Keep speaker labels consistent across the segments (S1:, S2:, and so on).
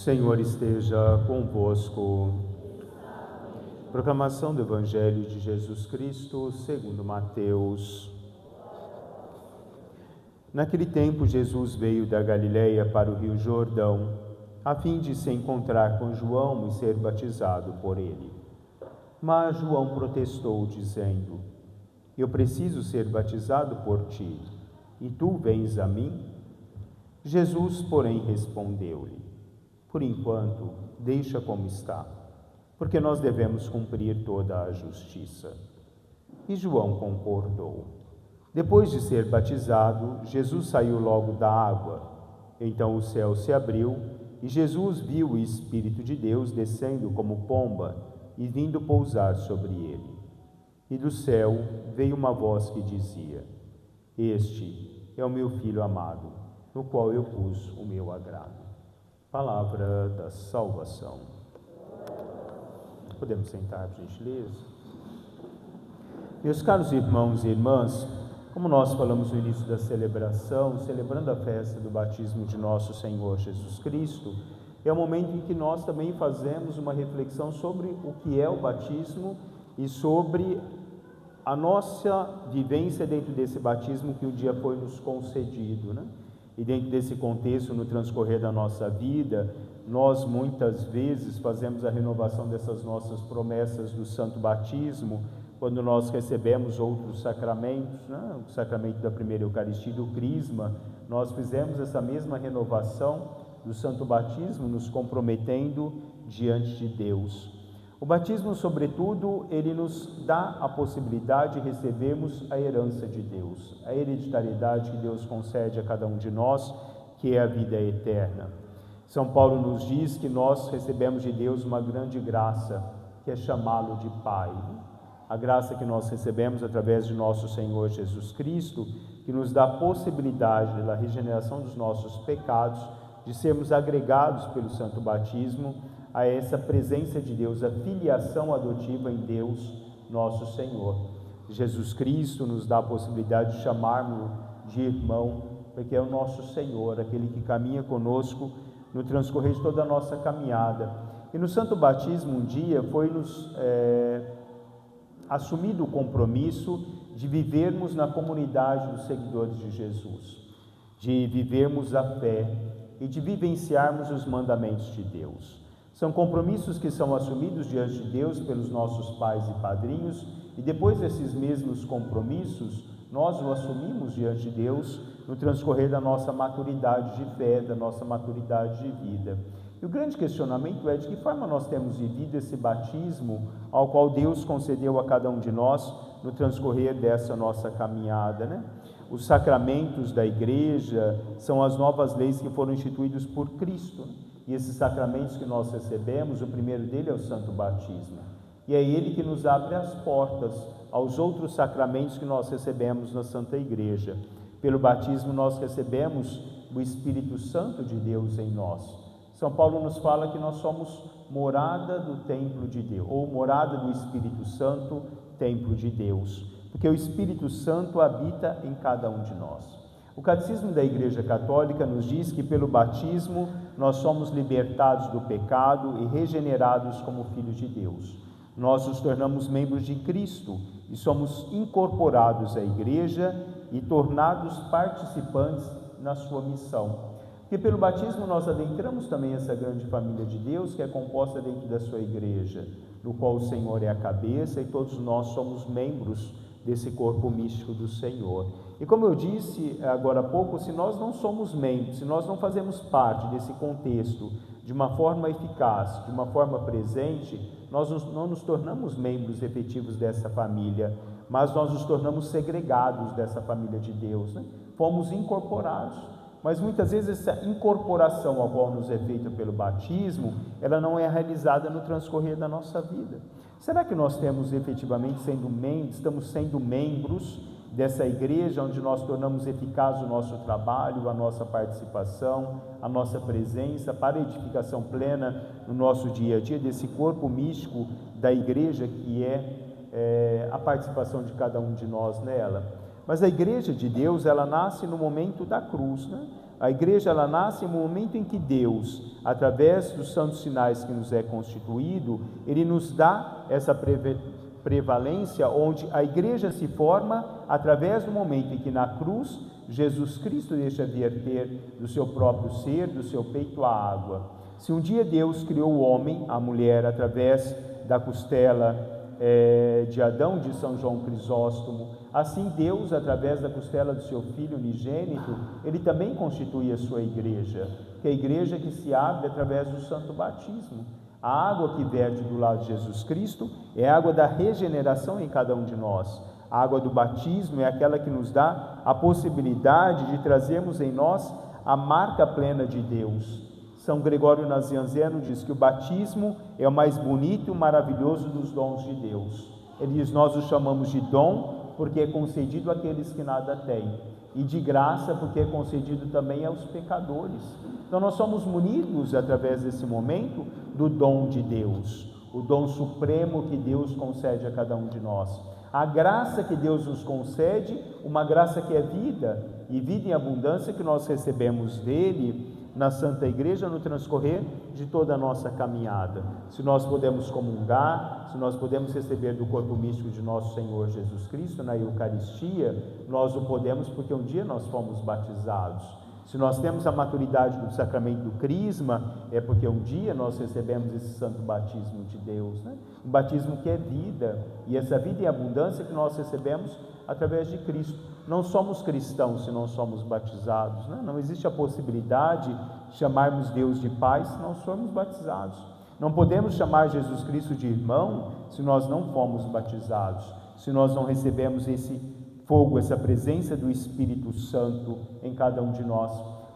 S1: Senhor esteja convosco. Proclamação do Evangelho de Jesus Cristo segundo Mateus. Naquele tempo, Jesus veio da Galileia para o Rio Jordão, a fim de se encontrar com João e ser batizado por ele. Mas João protestou, dizendo: Eu preciso ser batizado por ti, e tu vens a mim? Jesus, porém, respondeu-lhe: Por enquanto, deixa como está, porque nós devemos cumprir toda a justiça. E João concordou. Depois de ser batizado, Jesus saiu logo da água. Então o céu se abriu, e Jesus viu o Espírito de Deus descendo como pomba e vindo pousar sobre ele. E do céu veio uma voz que dizia: Este é o meu Filho amado, no qual eu pus o meu agrado. Palavra da salvação. Podemos sentar, por gentileza? Meus caros irmãos e irmãs, como nós falamos no início da celebração, celebrando a festa do batismo de nosso Senhor Jesus Cristo, é o momento em que nós também fazemos uma reflexão sobre o que é o batismo e sobre a nossa vivência dentro desse batismo que um dia foi nos concedido, né? E dentro desse contexto, no transcorrer da nossa vida, nós muitas vezes fazemos a renovação dessas nossas promessas do santo batismo, quando nós recebemos outros sacramentos, né? O sacramento da primeira Eucaristia e do Crisma, nós fizemos essa mesma renovação do santo batismo, nos comprometendo diante de Deus. O batismo, sobretudo, ele nos dá a possibilidade de recebermos a herança de Deus, a hereditariedade que Deus concede a cada um de nós, que é a vida eterna. São Paulo nos diz que nós recebemos de Deus uma grande graça, que é chamá-lo de Pai. A graça que nós recebemos através de nosso Senhor Jesus Cristo, que nos dá a possibilidade da regeneração dos nossos pecados, de sermos agregados pelo santo batismo a essa presença de Deus, a filiação adotiva em Deus, nosso Senhor. Jesus Cristo nos dá a possibilidade de chamarmos de irmão, porque é o nosso Senhor, aquele que caminha conosco no transcorrer de toda a nossa caminhada. E no santo batismo, um dia, foi-nos assumido o compromisso de vivermos na comunidade dos seguidores de Jesus, de vivermos a fé e de vivenciarmos os mandamentos de Deus. São compromissos que são assumidos diante de Deus pelos nossos pais e padrinhos, e depois desses mesmos compromissos, nós o assumimos diante de Deus no transcorrer da nossa maturidade de fé, da nossa maturidade de vida. E o grande questionamento é de que forma nós temos vivido esse batismo ao qual Deus concedeu a cada um de nós no transcorrer dessa nossa caminhada, né? Os sacramentos da igreja são as novas leis que foram instituídos por Cristo, né? E esses sacramentos que nós recebemos, o primeiro dele é o santo batismo. E é ele que nos abre as portas aos outros sacramentos que nós recebemos na Santa Igreja. Pelo batismo nós recebemos o Espírito Santo de Deus em nós. São Paulo nos fala que nós somos morada do templo de Deus, ou morada do Espírito Santo, templo de Deus, porque o Espírito Santo habita em cada um de nós. O Catecismo da Igreja Católica nos diz que pelo batismo nós somos libertados do pecado e regenerados como filhos de Deus. Nós nos tornamos membros de Cristo e somos incorporados à Igreja e tornados participantes na sua missão. Porque pelo batismo nós adentramos também essa grande família de Deus que é composta dentro da sua Igreja, no qual o Senhor é a cabeça e todos nós somos membros desse corpo místico do Senhor. E como eu disse agora há pouco, se nós não somos membros, se nós não fazemos parte desse contexto de uma forma eficaz, de uma forma presente, nós não nos tornamos membros efetivos dessa família, mas nós nos tornamos segregados dessa família de Deus, né? Fomos incorporados, mas muitas vezes essa incorporação ao qual nos é feita pelo batismo, ela não é realizada no transcorrer da nossa vida. Será que nós estamos efetivamente estamos sendo membros dessa igreja onde nós tornamos eficaz o nosso trabalho, a nossa participação, a nossa presença para a edificação plena no nosso dia a dia desse corpo místico da igreja que é a participação de cada um de nós nela? Mas a igreja de Deus, ela nasce no momento da cruz, né? A igreja, ela nasce no momento em que Deus, através dos santos sinais que nos é constituído, Ele nos dá essa prevalência, onde a igreja se forma através do momento em que na cruz, Jesus Cristo deixa verter do seu próprio ser, do seu peito a água. Se um dia Deus criou o homem, a mulher, através da costela de Adão, de São João Crisóstomo, assim Deus, através da costela do seu Filho unigênito, Ele também constitui a sua igreja, que é a igreja que se abre através do santo batismo. A água que verte do lado de Jesus Cristo é a água da regeneração em cada um de nós. A água do batismo é aquela que nos dá a possibilidade de trazermos em nós a marca plena de Deus. São Gregório Nazianzeno diz que o batismo é o mais bonito e maravilhoso dos dons de Deus. Ele diz: nós o chamamos de dom porque é concedido àqueles que nada têm, e de graça porque é concedido também aos pecadores. Então nós somos munidos através desse momento do dom de Deus, o dom supremo que Deus concede a cada um de nós. A graça que Deus nos concede, uma graça que é vida, e vida em abundância que nós recebemos dele na Santa Igreja no transcorrer de toda a nossa caminhada. Se nós podemos comungar, se nós podemos receber do corpo místico de nosso Senhor Jesus Cristo na Eucaristia, nós o podemos porque um dia nós fomos batizados. Se nós temos a maturidade do sacramento do Crisma, é porque um dia nós recebemos esse santo batismo de Deus, né? Um batismo que é vida, e essa vida em abundância que nós recebemos através de Cristo. Não somos cristãos se não somos batizados, né? Não existe a possibilidade de chamarmos Deus de Pai se não formos batizados. Não podemos chamar Jesus Cristo de irmão se nós não fomos batizados, se nós não recebemos esse fogo, essa presença do Espírito Santo em cada um de nós.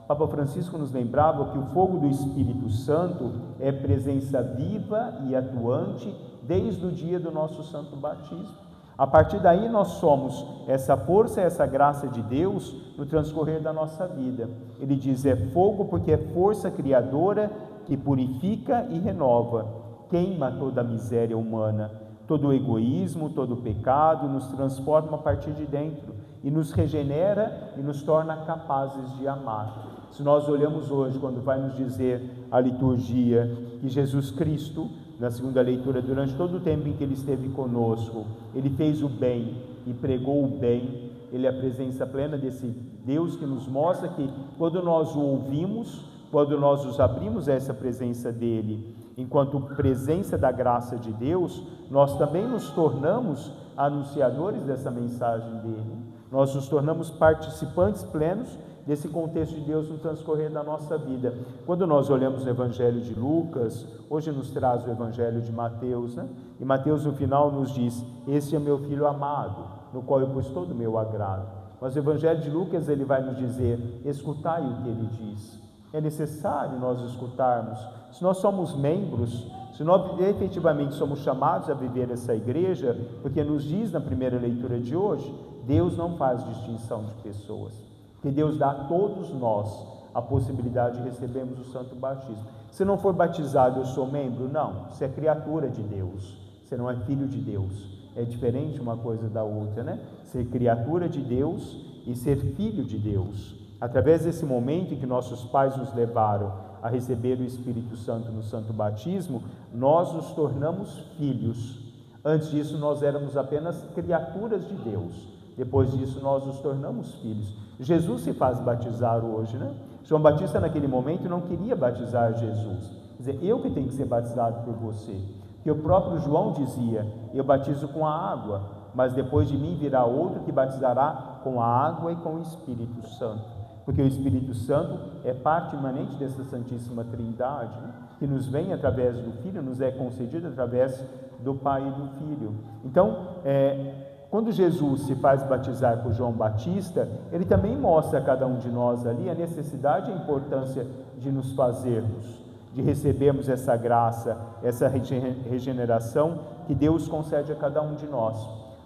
S1: Papa Francisco nos lembrava que o fogo do Espírito Santo é presença viva e atuante desde o dia do nosso santo batismo. A partir daí nós somos essa força, essa graça de Deus no transcorrer da nossa vida. Ele diz: é fogo porque é força criadora que purifica e renova, queima toda a miséria humana. Todo o egoísmo, todo o pecado nos transforma a partir de dentro e nos regenera e nos torna capazes de amar. Se nós olhamos hoje, quando vai nos dizer a liturgia que Jesus Cristo, na segunda leitura, durante todo o tempo em que Ele esteve conosco, Ele fez o bem e pregou o bem. Ele é a presença plena desse Deus que nos mostra que quando nós o ouvimos, quando nós nos abrimos a essa presença dEle, enquanto presença da graça de Deus, nós também nos tornamos anunciadores dessa mensagem dele. Nós nos tornamos participantes plenos desse contexto de Deus no transcorrer da nossa vida. Quando nós olhamos o Evangelho de Lucas, hoje nos traz o Evangelho de Mateus, né? E Mateus no final nos diz: esse é meu Filho amado, no qual eu pus todo o meu agrado. Mas o Evangelho de Lucas, ele vai nos dizer: escutai o que ele diz. É necessário nós escutarmos. Se nós somos membros, se nós efetivamente somos chamados a viver essa igreja, porque nos diz na primeira leitura de hoje, Deus não faz distinção de pessoas, que Deus dá a todos nós a possibilidade de recebermos o santo batismo. Se não for batizado, eu sou membro? Não, você é criatura de Deus, você não é filho de Deus. É diferente uma coisa da outra, né? Ser criatura de Deus e ser filho de Deus. Através desse momento em que nossos pais nos levaram a receber o Espírito Santo no santo batismo, nós nos tornamos filhos. Antes disso, nós éramos apenas criaturas de Deus. Depois disso, nós nos tornamos filhos. Jesus se faz batizar hoje, né? João Batista, naquele momento, não queria batizar Jesus. Quer dizer, eu que tenho que ser batizado por você. Porque o próprio João dizia: eu batizo com a água, mas depois de mim virá outro que batizará com a água e com o Espírito Santo. Porque o Espírito Santo é parte imanente dessa Santíssima Trindade, né? Que nos vem através do Filho, nos é concedido através do Pai e do Filho. Então, quando Jesus se faz batizar por João Batista, ele também mostra a cada um de nós ali a necessidade e a importância de nos fazermos, de recebermos essa graça, essa regeneração que Deus concede a cada um de nós.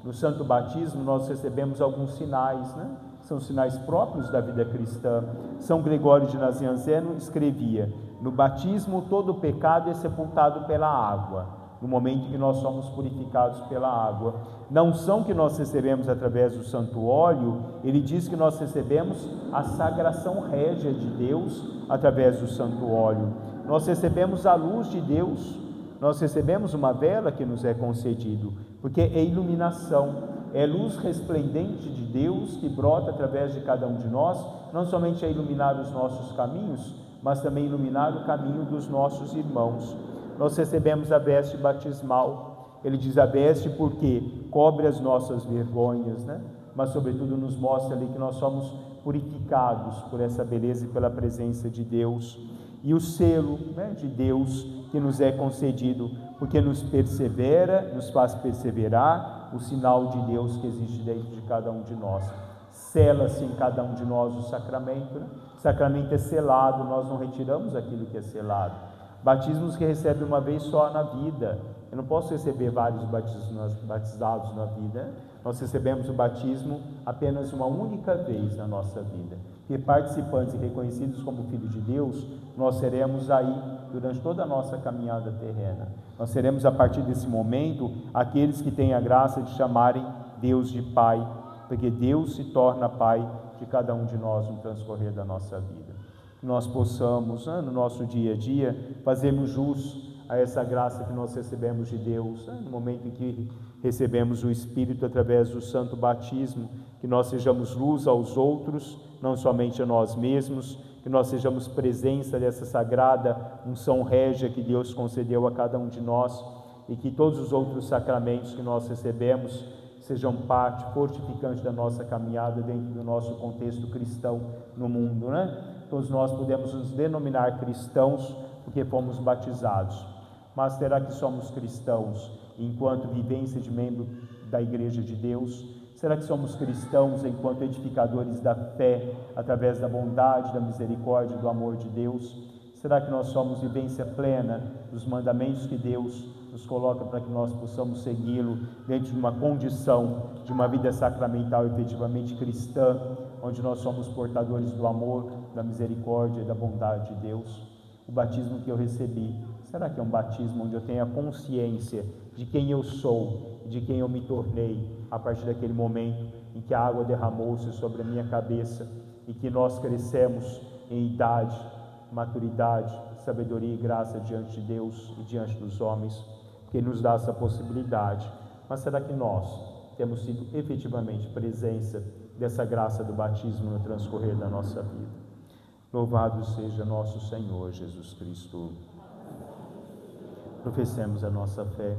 S1: No santo batismo nós recebemos alguns sinais, né? São sinais próprios da vida cristã. São Gregório de Nazianzeno escrevia: no batismo todo o pecado é sepultado pela água, no momento em que nós somos purificados pela água. Na unção que nós recebemos através do santo óleo, ele diz que nós recebemos a sagração régia de Deus através do santo óleo. Nós recebemos a luz de Deus, nós recebemos uma vela que nos é concedido, porque é iluminação, é luz resplendente de Deus que brota através de cada um de nós, não somente a iluminar os nossos caminhos, mas também iluminar o caminho dos nossos irmãos. Nós recebemos a veste batismal. Ele diz a veste porque cobre as nossas vergonhas, né? Mas sobretudo nos mostra ali que nós somos purificados por essa beleza e pela presença de Deus. E o selo, né, de Deus que nos é concedido, porque nos faz perseverar o sinal de Deus que existe dentro de cada um de nós. Sela-se em cada um de nós o sacramento, né? O sacramento é selado, nós não retiramos aquilo que é selado. Batismos que recebe uma vez só na vida. Eu não posso receber vários batizados na vida. Nós recebemos o batismo apenas uma única vez na nossa vida. E participantes e reconhecidos como filhos de Deus, nós seremos aí durante toda a nossa caminhada terrena. Nós seremos a partir desse momento aqueles que têm a graça de chamarem Deus de Pai, porque Deus se torna Pai de cada um de nós no transcorrer da nossa vida. Que nós possamos, no nosso dia a dia, fazermos jus a essa graça que nós recebemos de Deus, no momento em que recebemos o Espírito através do santo batismo, que nós sejamos luz aos outros, não somente a nós mesmos, que nós sejamos presença dessa sagrada unção régia que Deus concedeu a cada um de nós, e que todos os outros sacramentos que nós recebemos sejam parte fortificante da nossa caminhada dentro do nosso contexto cristão no mundo, né? Todos nós podemos nos denominar cristãos porque fomos batizados, mas será que somos cristãos enquanto vivência de membro da Igreja de Deus? Será que somos cristãos enquanto edificadores da fé, através da bondade, da misericórdia e do amor de Deus? Será que nós somos vivência plena dos mandamentos que Deus nos coloca para que nós possamos segui-lo dentro de uma condição de uma vida sacramental efetivamente cristã, onde nós somos portadores do amor, da misericórdia e da bondade de Deus? O batismo que eu recebi, será que é um batismo onde eu tenho a consciência de quem eu sou, de quem eu me tornei, a partir daquele momento em que a água derramou-se sobre a minha cabeça e que nós crescemos em idade, maturidade, sabedoria e graça diante de Deus e diante dos homens, que nos dá essa possibilidade? Mas será que nós temos sido efetivamente presença dessa graça do batismo no transcorrer da nossa vida? Louvado seja nosso Senhor Jesus Cristo. Professemos a nossa fé.